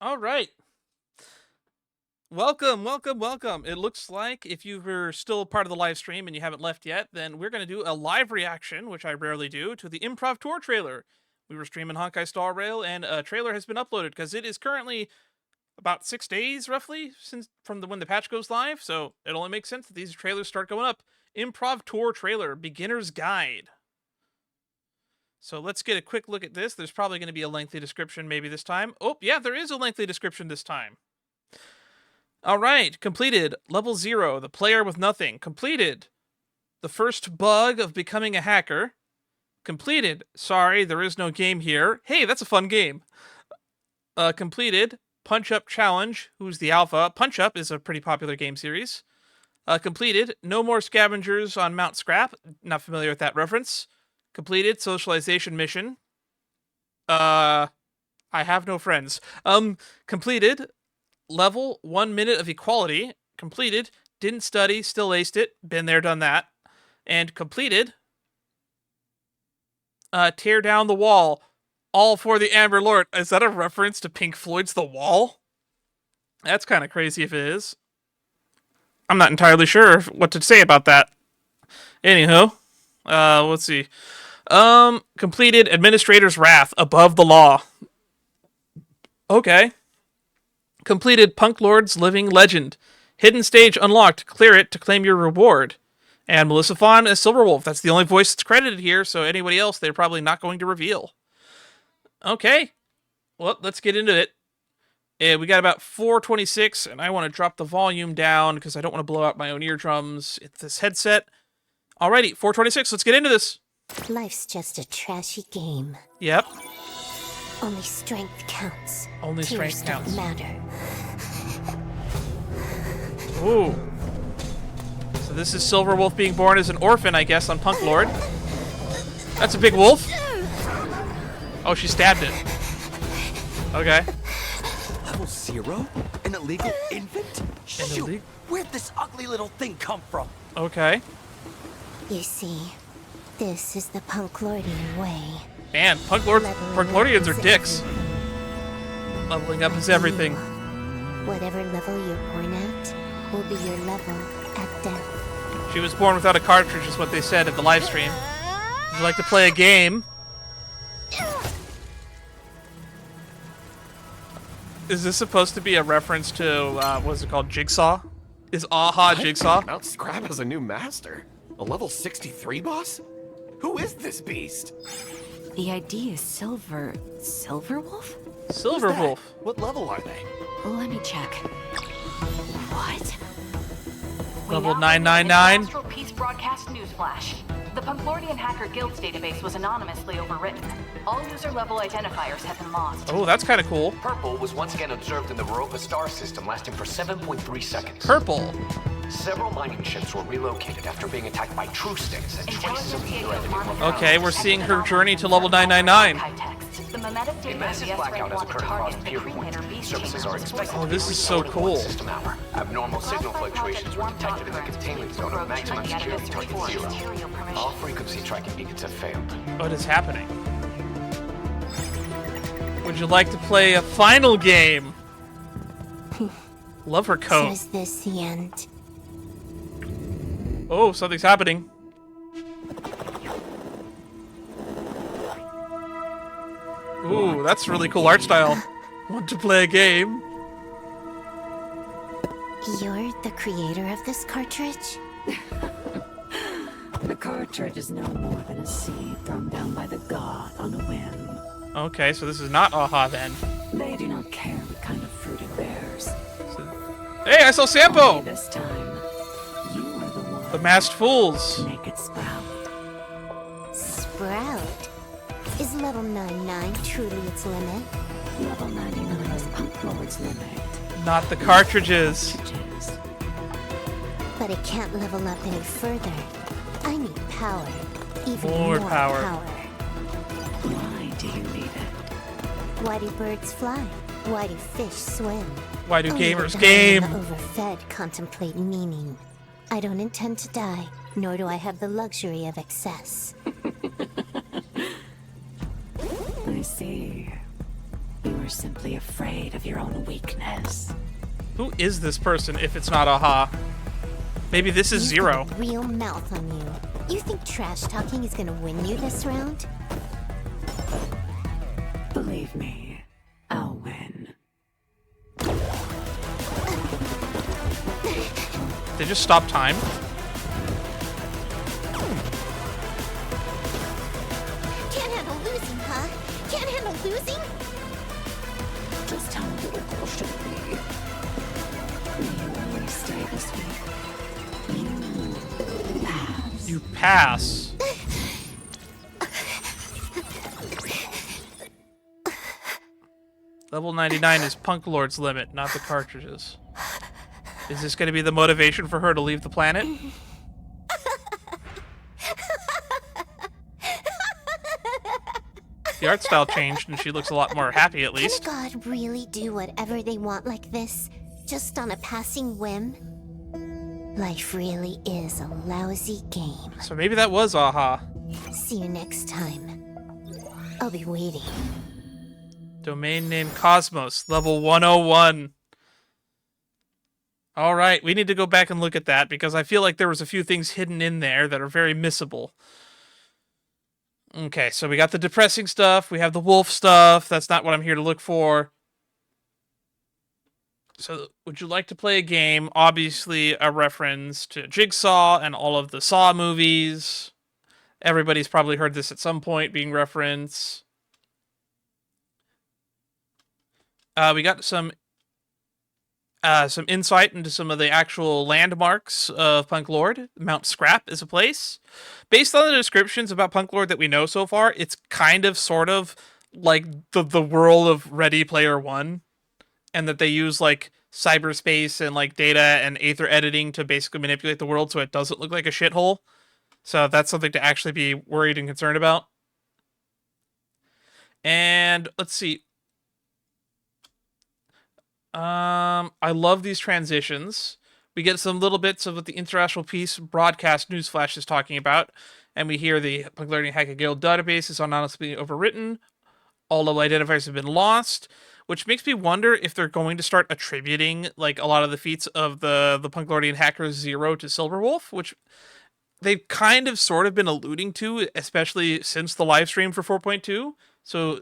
All right. Welcome, welcome, welcome. It looks like if you were still part of the live stream and you haven't left yet, then we're going to do a live reaction, which I rarely do, to the Improv Tour trailer. We were streaming Honkai Star Rail, and a trailer has been uploaded because it is currently about 6 days, roughly, since from when the patch goes live. So it only makes sense that these trailers start going up. Improv Tour trailer, beginner's guide. So let's get a quick look at this. There's probably going to be a lengthy description maybe this time. Oh, yeah, there is a lengthy description this time. All right, completed. Level 0, the player with nothing. Completed. The first bug of becoming a hacker. Completed. Sorry, there is no game here. Hey, that's a fun game. Completed. Punch Up Challenge. Who's the alpha? Punch Up is a pretty popular game series. Completed. No more scavengers on Mount Scrap. Not familiar with that reference. Completed. Socialization mission. I have no friends. Completed. Level 1 minute of equality. Completed. Didn't study, still aced it. Been there, done that. And completed. Tear down the wall. All for the Amber Lord. Is that a reference to Pink Floyd's The Wall? That's kind of crazy if it is. I'm not entirely sure what to say about that. Anywho, let's see. Completed Administrator's Wrath. Above the Law. Okay. Completed Punk Lord's Living Legend. Hidden stage unlocked. Clear it to claim your reward. And Melissa Fawn as Silverwolf. That's the only voice that's credited here, so anybody else they're probably not going to reveal. Okay. Well, let's get into it. We got about 4:26, and I want to drop the volume down because I don't want to blow out my own eardrums. It's this headset. Alrighty, 4:26, let's get into this. Life's just a trashy game. Yep. Only strength counts. Only strength Tears don't counts. matter. Ooh. So this is Silverwolf being born as an orphan, I guess, on Punk Lord. That's a big wolf. Oh, she stabbed it. Okay. Level 0? An illegal infant? Shoot! Where'd this ugly little thing come from? Okay. You see, this is the Punklordian way. Man, Punklordians are dicks. Leveling up is everything. Whatever level you're born at will be your level at death. She was born without a cartridge, is what they said at the live stream. Would you like to play a game? Is this supposed to be a reference to, what's it called, Jigsaw? Is Aha Jigsaw? Mount Scrap has a new master. A level 63 boss? Who is this beast? The ID is Silverwolf? Silverwolf. What level are they? Let me check. What? Level 999. Astral Peace Broadcast Newsflash. The Punklordian Hacker Guild's database was anonymously overwritten. All user-level identifiers have been lost. Oh, that's kind of cool. Purple was once again observed in the Europa star system, lasting for 7.3 seconds. Purple. Several mining ships were relocated after being attacked by true sticks, and traces of either enemy were found. Okay, we're seeing her journey to level 999. The memetic A data massive BS blackout has wanted to occurred across target the Pier 1. cremator beast Services are chambers expected Oh, to be this is so restored in 1 cool. system hour. Abnormal signal fluctuations were detected in the containment zone of maximum security target 0. All frequency tracking beacons have failed. What is happening? Would you like to play a final game? Love her So coat. is this the end? Oh, something's happening. Ooh, that's really cool art style. Want to play a game? You're the creator of this cartridge? The cartridge is no more than a seed thrown down by the god on a whim. Okay, so this is not Aha then. They do not care what kind of fruit it bears. Hey, I saw Only Sampo! this time, you are the one The Masked Fools. to make it sprout. Sprout? Is level 99 truly its limit? Level 99 is Punk Lord's limit. Not the cartridges. Cartridges. But it can't level up any further. I need power. Even More more power. Why do you need it? Why do birds fly? Why do fish swim? Why do Only gamers the dying game? and the overfed contemplate meaning. I don't intend to die, nor do I have the luxury of excess. I see. You You're simply afraid of your own weakness. Who is this person if it's not Aha? Maybe this is You've Zero. got a real mouth on you. You think trash talking is gonna win you this round? Believe me, I'll win. They just stop time. Can't handle losing, huh? Can't handle losing? Just how little should it be? May you only stay this week. You pass. You pass. Level 99 is Punk Lord's limit, not the cartridges. Is this going to be the motivation for her to leave the planet? The art style changed and she looks a lot more happy at least. Can God really do whatever they want like this, just on a passing whim? Life really is a lousy game. So maybe that was Aha. See you next time. I'll be waiting. Domain name Cosmos, level 101. All right, we need to go back and look at that because I feel like there was a few things hidden in there that are very missable. Okay, so we got the depressing stuff. We have the wolf stuff. That's not what I'm here to look for. So would you like to play a game? Obviously a reference to Jigsaw and all of the Saw movies. Everybody's probably heard this at some point being referenced. We got some insight into some of the actual landmarks of Punk Lord. Mount Scrap is a place. Based on the descriptions about Punk Lord that we know so far, it's kind of sort of like the world of Ready Player One, and that they use like cyberspace and like data and aether editing to basically manipulate the world so it doesn't look like a shithole. So that's something to actually be worried and concerned about. And let's see. I love these transitions. We get some little bits of what the International Peace Broadcast Newsflash is talking about, and we hear the Punk-Lord Hacker Guild database is anonymously overwritten. All level identifiers have been lost, which makes me wonder if they're going to start attributing like a lot of the feats of the Punk-Lordian hackers Zero to Silverwolf, which they've kind of sort of been alluding to, especially since the live stream for 4.2. So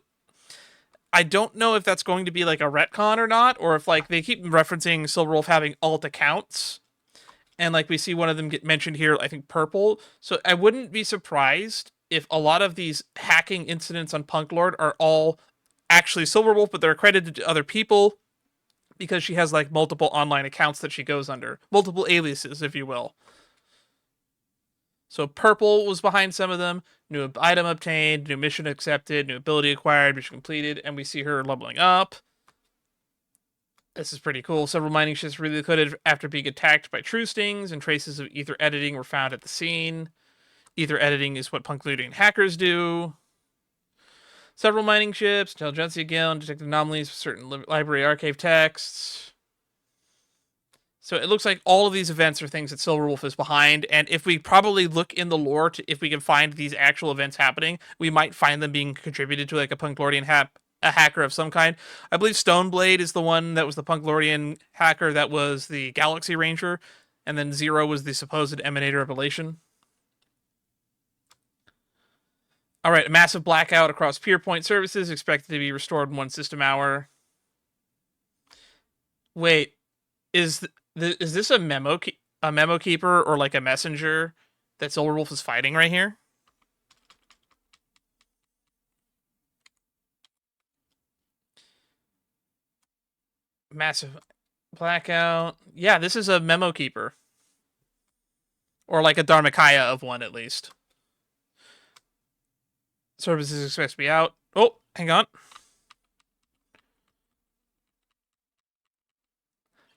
I don't know if that's going to be like a retcon or not, or if like they keep referencing Silverwolf having alt accounts, and like we see one of them get mentioned here, I think Purple. So I wouldn't be surprised if a lot of these hacking incidents on Punk Lord are all actually Silverwolf, but they're accredited to other people because she has like multiple online accounts that she goes under, multiple aliases, if you will. So Purple was behind some of them. New item obtained, new mission accepted, new ability acquired, mission completed, and we see her leveling up. This is pretty cool. Several mining ships relocated after being attacked by true stings, and traces of ether editing were found at the scene. Ether editing is what Punk-Lordian hackers do. Several mining ships, intelligentsia guild, detected anomalies with certain library archive texts. So it looks like all of these events are things that Silverwolf is behind, and if we probably look in the lore to if we can find these actual events happening, we might find them being contributed to like a Punk-Lordian a hacker of some kind. I believe Stoneblade is the one that was the Punk-Lordian hacker that was the Galaxy Ranger, and then Zero was the supposed Emanator of Elation. All right, a massive blackout across Pierpoint services expected to be restored in 1 system hour. Wait, is this a memo keeper or like a messenger that Silverwolf is fighting right here? Massive blackout. Yeah, this is a memo keeper. Or like a Dharmakaya of one at least. Services expected to be out. Oh, hang on.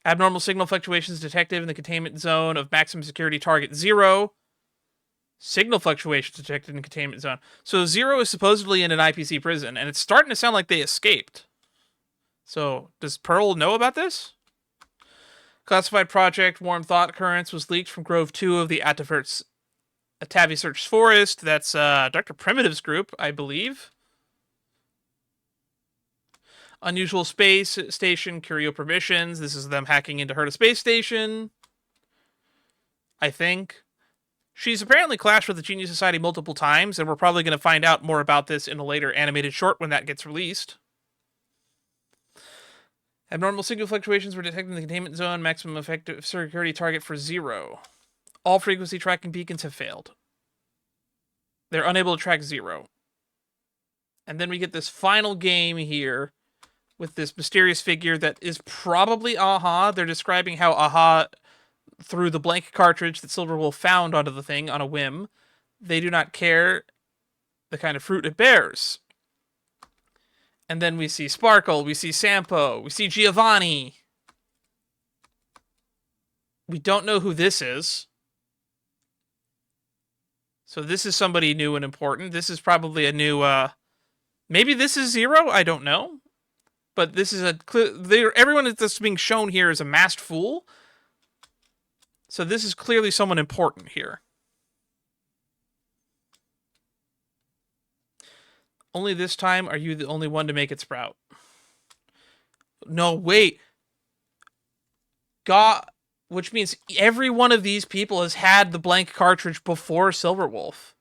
Abnormal signal fluctuations detected in the containment zone of maximum security target 0. Signal fluctuations detected in the containment zone. So 0 is supposedly in an IPC prison, and it's starting to sound like they escaped. So does Pearl know about this? Classified project Warm Thought Occurrence was leaked from Grove 2 of the Atavi Search Forest. That's Dr. Primitive's group, I believe. Unusual space station, curio permissions. This is them hacking into her space station. I think. She's apparently clashed with the Genius Society multiple times, and we're probably going to find out more about this in a later animated short when that gets released. Abnormal signal fluctuations were detected in the containment zone. Maximum effective security target for 0. All frequency tracking beacons have failed. They're unable to track 0. And then we get this final game here with this mysterious figure that is probably Aha. They're describing how Aha threw the blank cartridge that Silverwolf found onto the thing on a whim. They do not care the kind of fruit it bears. And then we see Sparkle, we see Sampo, we see Giovanni. We don't know who this is. So this is somebody new and important. This is probably a new, maybe this is Zero? I don't know. But this is everyone that's being shown here is a masked fool. So this is clearly someone important here. Only this time are you the only one to make it sprout. No, wait. God, which means every one of these people has had the blank cartridge before Silverwolf.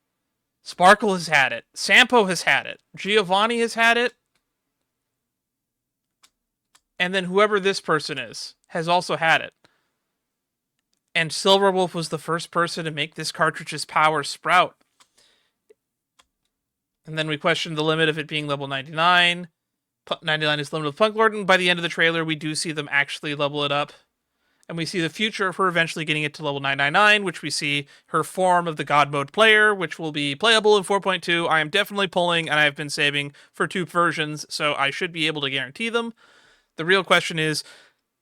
Sparkle has had it. Sampo has had it. Giovanni has had it. And then whoever this person is has also had it. And Silverwolf was the first person to make this cartridge's power sprout. And then we questioned the limit of it being level 99. 99 is the limit of Punk Lord, and by the end of the trailer, we do see them actually level it up. And we see the future of her eventually getting it to level 999, which we see her form of the God Mode player, which will be playable in 4.2. I am definitely pulling, and I've been saving for 2 versions, so I should be able to guarantee them. The real question is,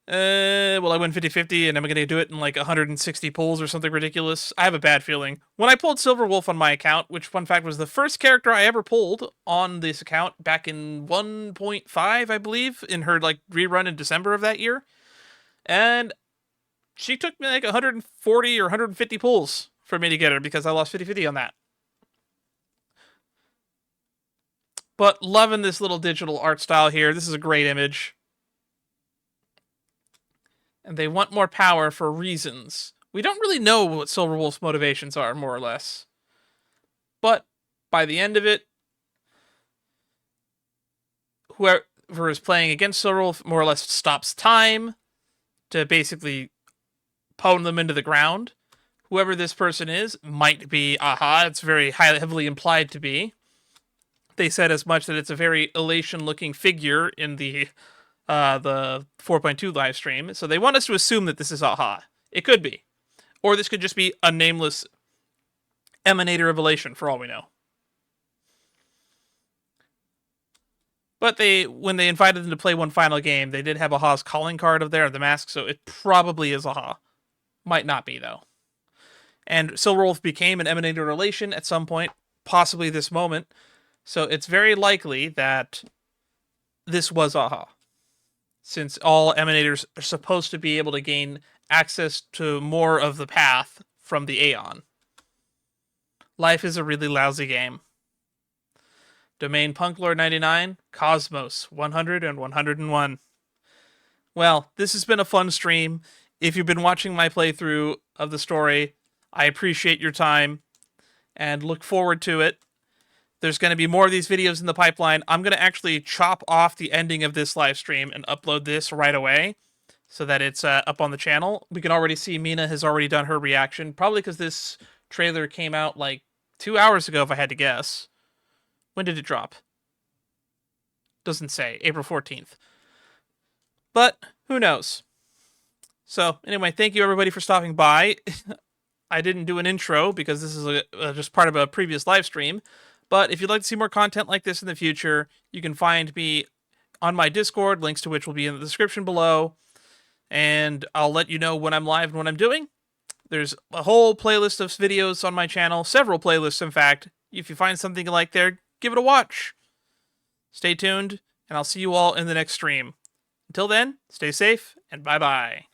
will I win 50-50 and am I going to do it in like 160 pulls or something ridiculous? I have a bad feeling. When I pulled Silverwolf on my account, which fun fact was the first character I ever pulled on this account back in 1.5, I believe, in her like rerun in December of that year. And she took me like 140 or 150 pulls for me to get her because I lost 50-50 on that. But loving this little digital art style here. This is a great image. And they want more power for reasons. We don't really know what Silverwolf's motivations are, more or less. But by the end of it, whoever is playing against Silverwolf more or less stops time to basically pwn them into the ground. Whoever this person is might be Aha. It's very heavily implied to be. They said as much that it's a very elation-looking figure in the 4.2 live stream, so they want us to assume that this is Aha. It could be. Or this could just be a nameless emanator of elation, for all we know. But when they invited them to play one final game, they did have Aha's calling card up there on the mask, so it probably is Aha. Might not be, though. And Silverwolf became an emanator relation at some point, possibly this moment, so it's very likely that this was Aha. Since all emanators are supposed to be able to gain access to more of the path from the Aeon. Life is a really lousy game. Domain Punklord 99, Cosmos 100 and 101. Well, this has been a fun stream. If you've been watching my playthrough of the story, I appreciate your time and look forward to it. There's going to be more of these videos in the pipeline. I'm going to actually chop off the ending of this live stream and upload this right away so that it's up on the channel. We can already see Mina has already done her reaction, probably because this trailer came out like 2 hours ago, if I had to guess. When did it drop? Doesn't say. April 14th. But who knows? So anyway, thank you everybody for stopping by. I didn't do an intro because this is just part of a previous live stream. But if you'd like to see more content like this in the future, you can find me on my Discord, links to which will be in the description below. And I'll let you know when I'm live and what I'm doing. There's a whole playlist of videos on my channel, several playlists in fact. If you find something you like there, give it a watch. Stay tuned, and I'll see you all in the next stream. Until then, stay safe, and bye-bye.